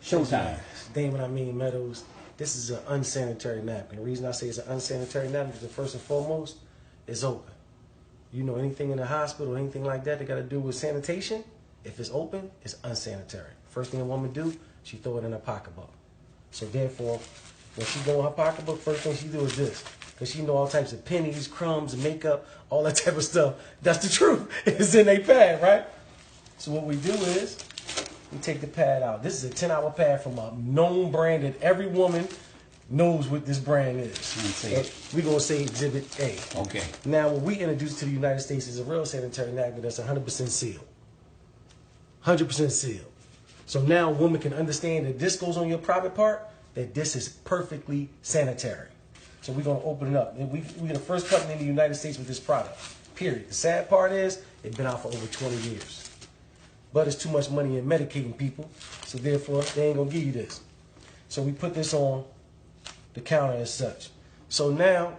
Showtime. Damn, Amin Meadows. This is an unsanitary napkin. The reason I say it's an unsanitary napkin is first and foremost, it's open. You know, anything in the hospital, anything like that got to do with sanitation, if it's open, it's unsanitary. First thing a woman do, she throw it in her pocketbook. So therefore, when she go in her pocketbook, first thing she do is this. Because she know all types of pennies, crumbs, makeup, all that type of stuff. That's the truth. It's in a pad, right? So what we do is, we take the pad out. This is a 10-hour pad from a known brand that every woman knows what this brand is. We're going to say Exhibit A. Okay. Now, what we introduced to the United States is a real sanitary napkin that's 100% sealed. 100% sealed. So now a woman can understand that this goes on your private part, that this is perfectly sanitary. So we're going to open it up. We're the first company in the United States with this product, period. The sad part is, it's been out for over 20 years. But it's too much money in medicating people, so therefore, they ain't going to give you this. So we put this on the counter as such. So now,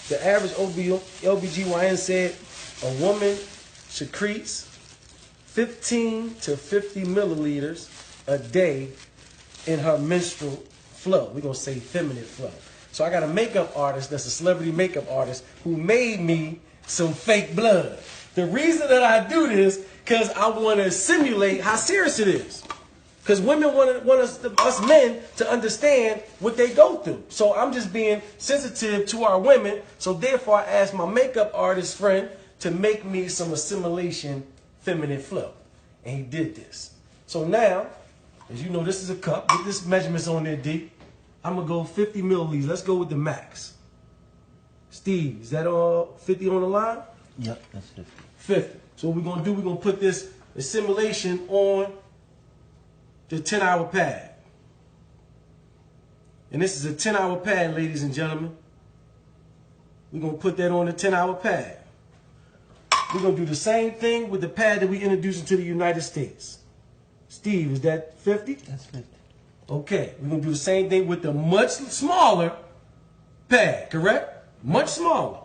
the average OBGYN said a woman secretes 15 to 50 milliliters a day in her menstrual flow. We're going to say feminine flow. So I got a makeup artist that's a celebrity makeup artist who made me some fake blood. The reason that I do this, because I want to simulate how serious it is. Because women want us men to understand what they go through. So I'm just being sensitive to our women. So therefore, I asked my makeup artist friend to make me some assimilation feminine flow. And he did this. So now, as you know, this is a cup. Get this measurements on there, D. I'm going to go 50 milliliters. Let's go with the max. Steve, is that all 50 on the line? Yep, that's 50. 50. So what we're going to do, we're going to put this assimilation on the 10-hour pad. And this is a 10-hour pad, ladies and gentlemen. We're going to put that on the 10-hour pad. We're going to do the same thing with the pad that we introduced into the United States. Steve, is that 50? That's 50. Okay, we're going to do the same thing with the much smaller pad, correct? Much smaller.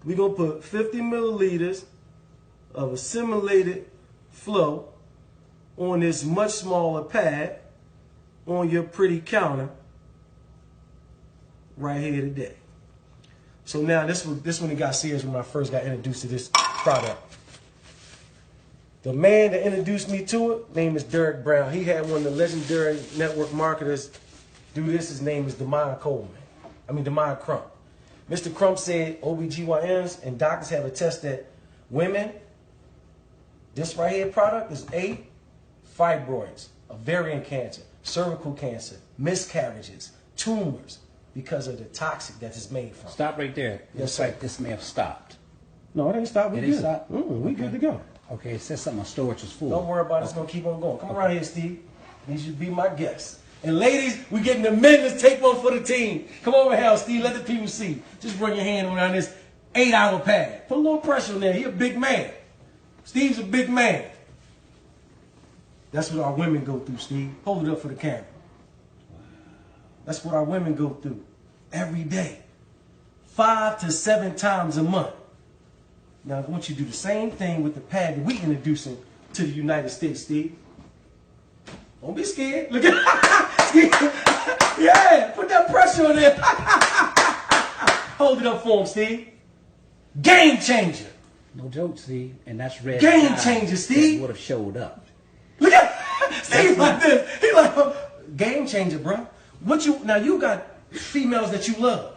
We're going to put 50 milliliters of assimilated flow on this much smaller pad on your pretty counter right here today. So now this one it got serious when I first got introduced to this product. The man that introduced me to it, name is Derek Brown. He had one of the legendary network marketers do this. His name is Demond Crump. Mr. Crump said OBGYNs and doctors have attested that women, this right here product is fibroids, ovarian cancer, cervical cancer, miscarriages, tumors, because of the toxic that it's made from. Stop right there. Yes, Looks like this may have stopped. No, it ain't stopped. We It ain't good. stopped? We good to go. Okay, it says something on storage was full. Don't worry about it. It's going to keep on going. Come around here, Steve. You should be my guest. And ladies, we getting the men. Let's take one for the team. Come over here, Steve. Let the people see. Just bring your hand around this 8-hour pad. Put a little pressure on there. He a big man. Steve's a big man. That's what our women go through, Steve. Hold it up for the camera. That's what our women go through every day. 5 to 7 times a month. Now, I want you to do the same thing with the pad that we introducing to the United States, Steve. Don't be scared. Look at yeah, put that pressure on there. Hold it up for him, Steve. Game changer. No joke, Steve. And that's red. Game changer, Steve. Would have showed up. Look at Steve like this. He like game changer, bro. Now you got females that you love.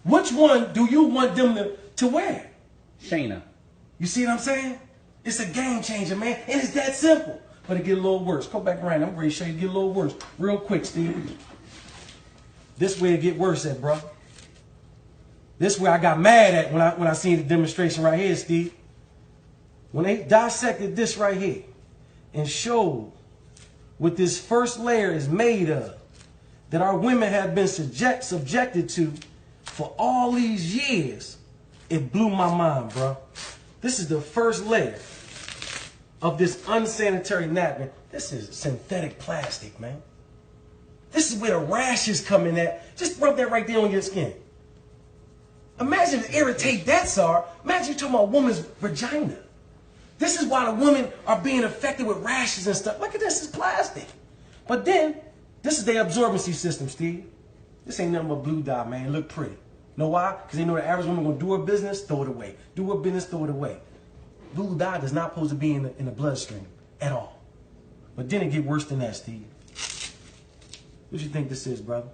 Which one do you want them to wear? Shayna. You see what I'm saying? It's a game changer, man. And it's that simple. But it get a little worse. Come back around. I'm ready to show you it get a little worse. Real quick, Steve. This way it get worse at, bro. This way I got mad at when I seen the demonstration right here, Steve. When they dissected this right here and showed what this first layer is made of, that our women have been subjected to for all these years, it blew my mind, bro. This is the first layer of this unsanitary napkin. This is synthetic plastic, man. This is where the rashes come in at. Just rub that right there on your skin. Imagine to irritate that, sir. Imagine you talking about a woman's vagina. This is why the women are being affected with rashes and stuff. Look at this, it's plastic. But then, this is their absorbency system, Steve. This ain't nothing but blue dye, man. It look pretty. Know why? Because they know the average woman gonna do her business, throw it away. Do her business, throw it away. Blue dye does not supposed to be in the bloodstream at all. But then it get worse than that, Steve. What you think this is, brother?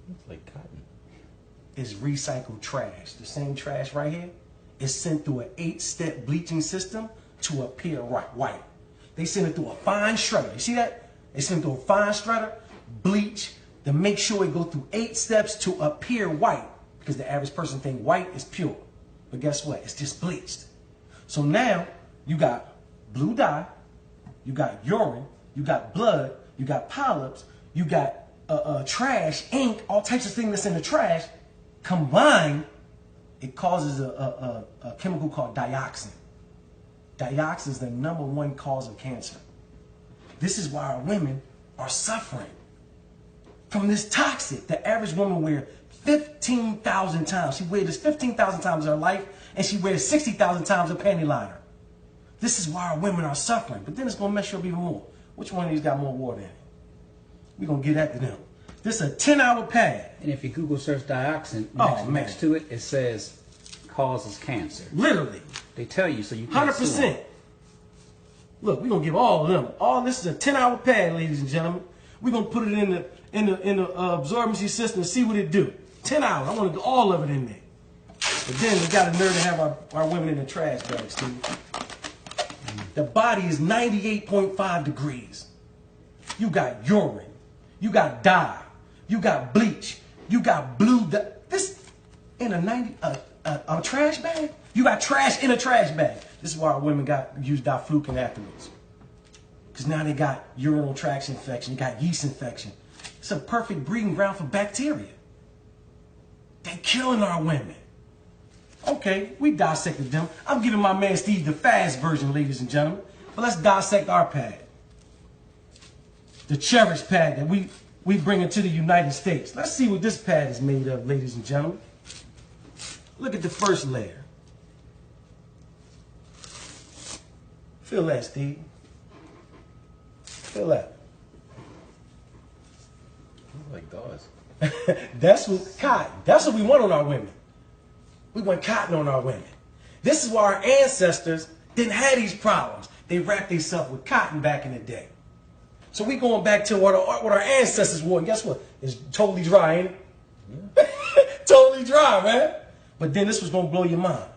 It's like cotton. It's recycled trash. The same trash right here is sent through an 8-step bleaching system to appear white. They send it through a fine shredder. You see that? They send it through a fine shredder, bleach, to make sure it go through 8 steps to appear white. Because the average person think white is pure. But guess what? It's just bleached. So now you got blue dye, you got urine, you got blood, you got polyps, you got trash, ink, all types of things that's in the trash. Combined, it causes a chemical called dioxin. Dioxin is the #1 cause of cancer. This is why our women are suffering from this toxic. The average woman wears 15,000 times. She wears this 15,000 times in her life, and she wears 60,000 times a panty liner. This is why our women are suffering. But then it's going to mess you up even more. Which one of these got more water in it? We're going to get at them. This is a 10-hour pad. And if you Google search dioxin, next to it, it says causes cancer. Literally. They tell you so you can't 100%. Look, we're going to give all of them. All this is a 10-hour pad, ladies and gentlemen. We're going to put it in the absorbency system and see what it do. 10 hours. I want to do all of it in there. But then we got a nerve to have our women in the trash bag, Steve. The body is 98.5 degrees. You got urine. You got dye. You got bleach. You got blue dye. This in a trash bag? You got trash in a trash bag. This is why our women use diflucan afterwards. Because now they got urinary tract infection. You got yeast infection. It's a perfect breeding ground for bacteria. They're killing our women. Okay, we dissected them. I'm giving my man Steve the fast version, ladies and gentlemen. But let's dissect our pad. The cherished pad that we bring into the United States. Let's see what this pad is made of, ladies and gentlemen. Look at the first layer. Feel that, Steve. Feel that. Like gauze. That's what we want on our women. We want cotton on our women. This is why our ancestors didn't have these problems. They wrapped themselves with cotton back in the day. So we going back to what our ancestors wore. And guess what? It's totally dry, ain't it? Yeah. Totally dry, man. But then this was going to blow your mind.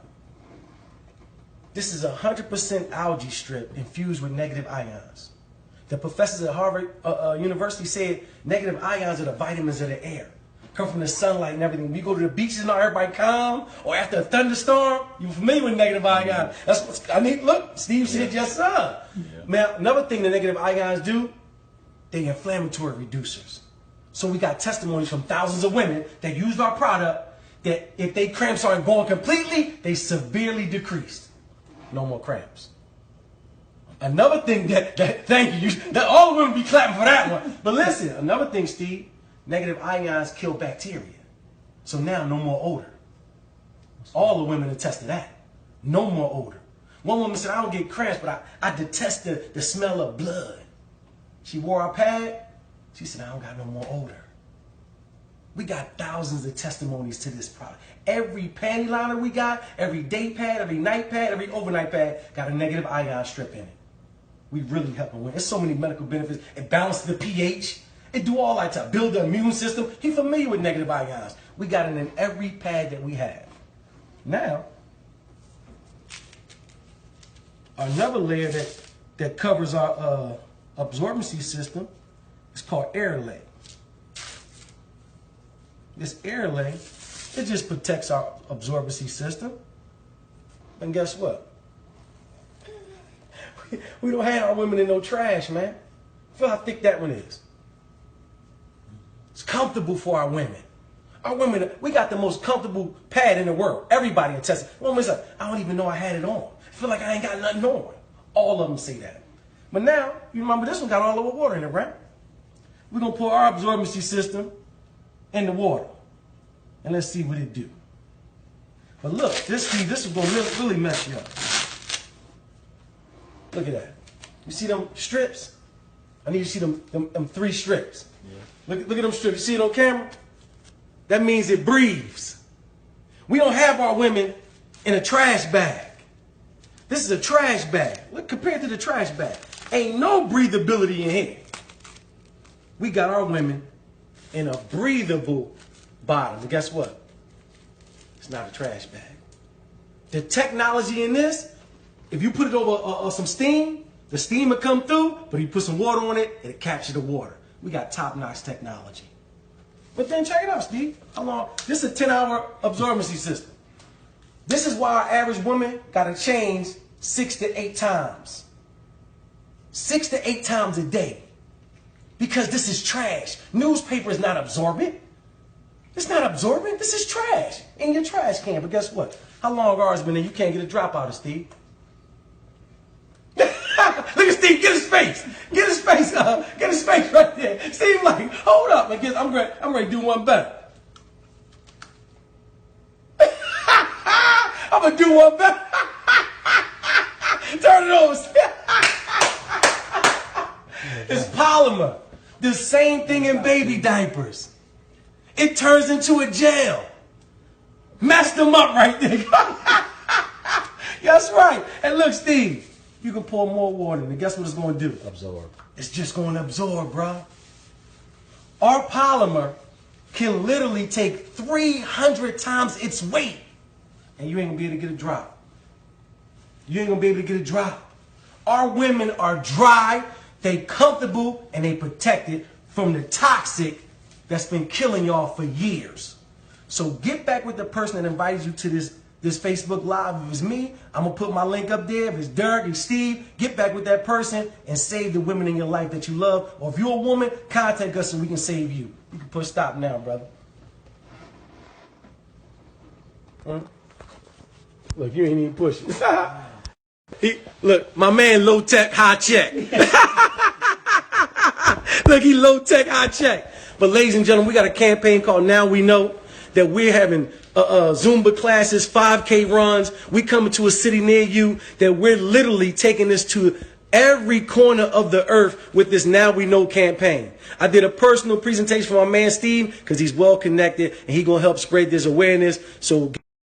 This is 100% algae strip infused with negative ions. The professors at Harvard University said negative ions are the vitamins of the air. Come from the sunlight and everything. We go to the beaches and everybody calm, or after a thunderstorm, you're familiar with negative ions. That's what look, Steve said yes, sir. Yeah. Now, another thing the negative ions do, they're inflammatory reducers. So we got testimonies from thousands of women that used our product that if they cramps aren't going completely, they severely decreased. No more cramps. Another thing thank you, that all women be clapping for that one. But listen, another thing, Steve, negative ions kill bacteria. So now no more odor. All the women attest to that. No more odor. One woman said, I don't get cramps, but I detest the smell of blood. She wore our pad. She said, I don't got no more odor. We got thousands of testimonies to this product. Every panty liner we got, every day pad, every night pad, every overnight pad got a negative ion strip in it. We really helping women. There's so many medical benefits. It balances the pH. It do all that to build the immune system. You're familiar with negative ions. We got it in every pad that we have. Now, another layer that covers our absorbency system is called air lay. This air lay, it just protects our absorbency system. And guess what? We don't have our women in no trash, man. Feel how thick that one is. It's comfortable for our women. Our women, we got the most comfortable pad in the world. Everybody attests. Women's like, I don't even know I had it on. I feel like I ain't got nothing on. All of them say that. But now, you remember this one got all of the water in it, right? We're going to pour our absorbency system in the water. And let's see what it do. But look, this is going to really mess you up. Look at that. You see them strips? I need you to see them 3 strips. Yeah. Look at them strips. You see it on camera? That means it breathes. We don't have our women in a trash bag. This is a trash bag. Look, compared to the trash bag, ain't no breathability in here. We got our women in a breathable bottom. And guess what? It's not a trash bag. The technology in this, if you put it over some steam, the steam will come through, but you put some water on it, it'll capture the water. We got top-notch technology. But then check it out, Steve. How long? This is a 10-hour absorbency system. This is why our average woman got to change 6 to 8 times. 6 to 8 times a day. Because this is trash. Newspaper is not absorbent. It's not absorbent. This is trash in your trash can. But guess what? How long ours been there? You can't get a drop out of Steve. Look at Steve. Get his face. Get his face. Get his face right there. Steve like, hold up. I'm ready to do one better. I'm going to do one better. Turn it over. It's polymer. The same thing in baby diapers. It turns into a gel. Mess them up right there. That's right. And look, Steve, you can pour more water in it. Guess what it's going to do? Absorb. It's just going to absorb, bro. Our polymer can literally take 300 times its weight. And you ain't going to be able to get a drop. You ain't going to be able to get a drop. Our women are dry, they comfortable, and they protected from the toxic that's been killing y'all for years. So get back with the person that invited you to this Facebook Live. If it's me, I'm going to put my link up there. If it's Dirk and Steve, get back with that person and save the women in your life that you love. Or if you're a woman, contact us and we can save you. You can push stop now, brother. Huh? Look, you ain't even pushing. Look, my man low tech, high check. Look, he low tech, high check. But ladies and gentlemen, we got a campaign called Now We Know, that we're having Zumba classes, 5K runs. We coming to a city near you, that we're literally taking this to every corner of the earth with this Now We Know campaign. I did a personal presentation for my man Steve because he's well connected and he's going to help spread this awareness. So